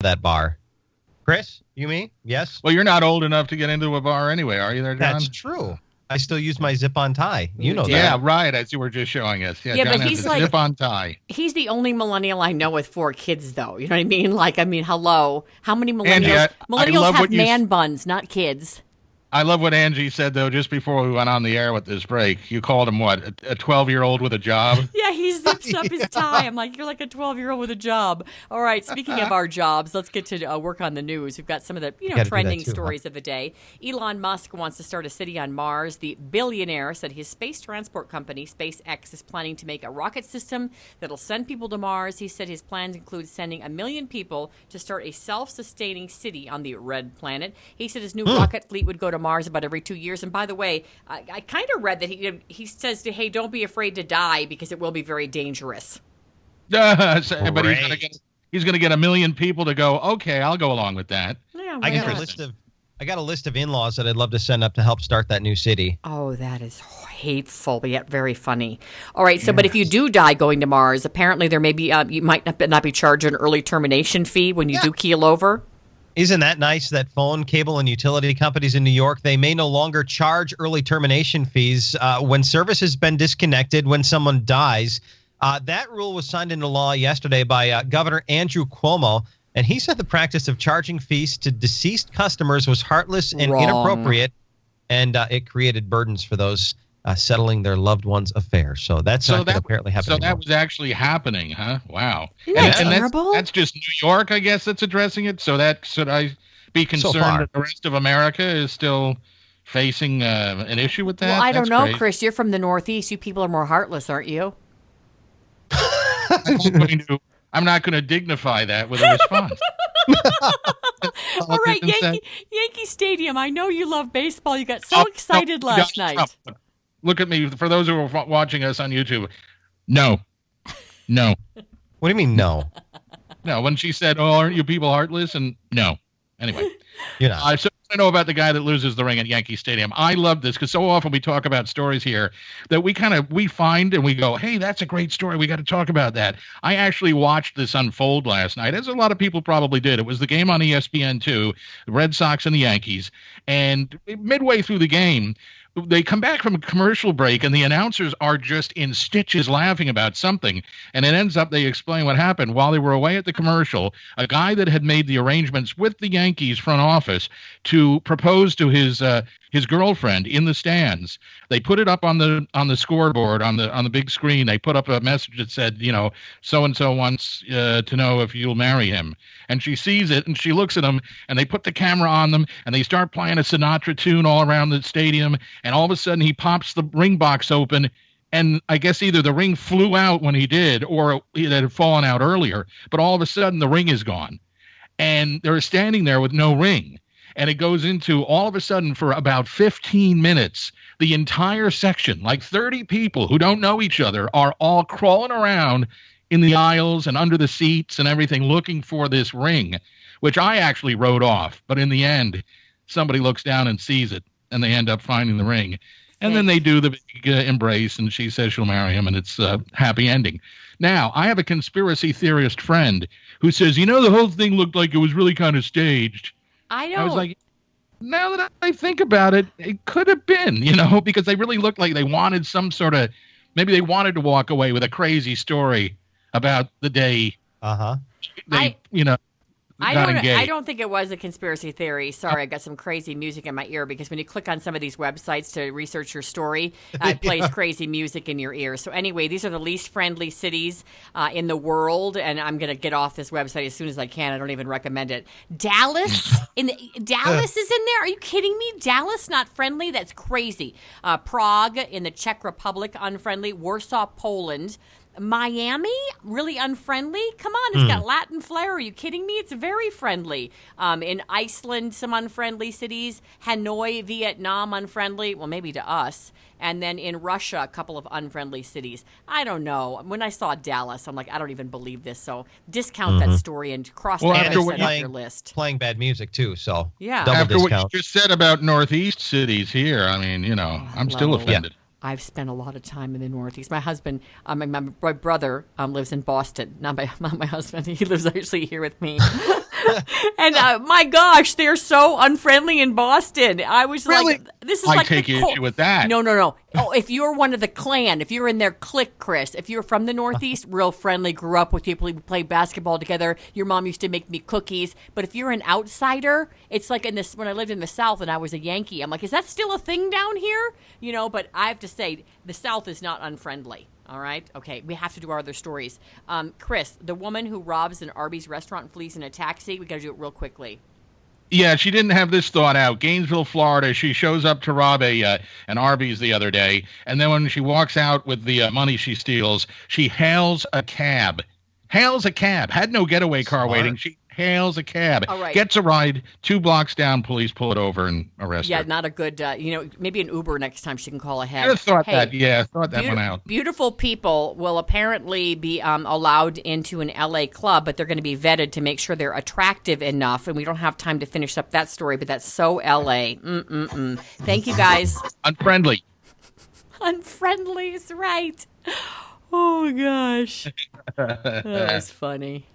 that bar. Chris, you mean? Yes? Well, you're not old enough to get into a bar anyway, are you there, John? That's true. I still use my zip-on tie. You know that. Yeah, right, as you were just showing us. Yeah, John but has he's a like, zip-on tie. He's the only millennial I know with 4 kids, though. You know what I mean? Like, hello. How many millennials? Andy, Millennials have man buns, not kids. I love what Angie said, though, just before we went on the air with this break. You called him, what, a 12-year-old with a job? Yeah, he zips up his tie. I'm like, you're like a 12-year-old with a job. All right, speaking of our jobs, let's get to work on the news. We've got some of the trending stories of the day. Elon Musk wants to start a city on Mars. The billionaire said his space transport company, SpaceX, is planning to make a rocket system that'll send people to Mars. He said his plans include sending 1 million people to start a self-sustaining city on the red planet. He said his new rocket fleet would go to Mars about every 2 years. And by the way, I kind of read that he says, hey, don't be afraid to die because it will be very dangerous. But he's going to get 1 million people to go, okay, I'll go along with that. Yeah, I got a list of in-laws that I'd love to send up to help start that new city. Oh, that is hateful, but yet very funny. All right, so but if you do die going to Mars, apparently there may be you might not be charged an early termination fee when you do keel over. Isn't that nice that phone, cable, and utility companies in New York, they may no longer charge early termination fees when service has been disconnected when someone dies. That rule was signed into law yesterday by Governor Andrew Cuomo, and he said the practice of charging fees to deceased customers was heartless and inappropriate, and it created burdens for those settling their loved ones' affairs. So that's not apparently happening. So that was actually happening, huh? Wow. Isn't that terrible? That's just New York, I guess, that's addressing it. So that should I be concerned that the rest of America is still facing an issue with that? Well, I don't know, Chris. You're from the Northeast. You people are more heartless, aren't you? I'm not going to dignify that with a response. All right, Yankee Stadium. I know you love baseball. You got so excited last night. Look at me. For those who are watching us on YouTube, no. What do you mean, no? No, when she said, oh, aren't you people heartless? And no. Anyway. So I know about the guy that loses the ring at Yankee Stadium. I love this because so often we talk about stories here that we find and we go, hey, that's a great story. We got to talk about that. I actually watched this unfold last night, as a lot of people probably did. It was the game on ESPN2, the Red Sox and the Yankees. And midway through the game, they come back from a commercial break and the announcers are just in stitches laughing about something. And it ends up they explain what happened. While they were away at the commercial, a guy that had made the arrangements with the Yankees front office to propose to his girlfriend in the stands, they put it up on the scoreboard on the big screen. They put up a message that said, so-and-so wants to know if you'll marry him. And she sees it and she looks at him and they put the camera on them and they start playing a Sinatra tune all around the stadium. And all of a sudden he pops the ring box open and I guess either the ring flew out when he did or it had fallen out earlier. But all of a sudden the ring is gone and they're standing there with no ring. And it goes into all of a sudden for about 15 minutes, the entire section, like 30 people who don't know each other, are all crawling around in the aisles and under the seats and everything looking for this ring, which I actually wrote off. But in the end, somebody looks down and sees it and they end up finding the ring. And then they do the big embrace and she says she'll marry him and it's a happy ending. Now, I have a conspiracy theorist friend who says, the whole thing looked like it was really kind of staged. I know. I was like, now that I think about it, it could have been, because they really looked like they wanted some sort of, maybe they wanted to walk away with a crazy story about the day. I don't think it was a conspiracy theory. Sorry, I got some crazy music in my ear because when you click on some of these websites to research your story, it plays crazy music in your ear. So anyway, these are the least friendly cities in the world, and I'm going to get off this website as soon as I can. I don't even recommend it. Dallas is in there. Are you kidding me? Dallas not friendly? That's crazy. Prague in the Czech Republic, unfriendly. Warsaw, Poland. Miami, really unfriendly? Come on, it's got Latin flair. Are you kidding me? It's very friendly. In Iceland, some unfriendly cities. Hanoi, Vietnam, unfriendly. Well, maybe to us. And then in Russia, a couple of unfriendly cities. I don't know. When I saw Dallas, I'm like, I don't even believe this. So discount that story and cross that off your list. Playing bad music, too. So double after discount. What you just said about Northeast cities here, I mean, I'm still offended. I've spent a lot of time in the Northeast. My husband, my brother lives in Boston. Not my husband. He lives actually here with me. And my gosh, they're so unfriendly in Boston. I was really? like, this is I like take issue with that. No. Oh, if you're one of the clan, if you're in their clique, Chris, if you're from the Northeast, real friendly, grew up with people who play basketball together. Your mom used to make me cookies. But if you're an outsider, it's like when I lived in the South and I was a Yankee, I'm like, is that still a thing down here? But I have to say, the South is not unfriendly. All right. Okay. We have to do our other stories. Chris, the woman who robs an Arby's restaurant and flees in a taxi, we got to do it real quickly. Yeah, she didn't have this thought out. Gainesville, Florida. She shows up to rob an Arby's the other day, and then when she walks out with the money she steals, she hails a cab. Had no getaway car waiting. She hails a cab. All right. Gets a ride 2 blocks down. Police pull it over and arrest her. Yeah, not a good. Maybe an Uber next time she can call ahead. I thought that one out. Beautiful people will apparently be allowed into an LA club, but they're going to be vetted to make sure they're attractive enough. And we don't have time to finish up that story, but that's so LA. Thank you, guys. Unfriendly. Unfriendly is right. Oh gosh, that's funny.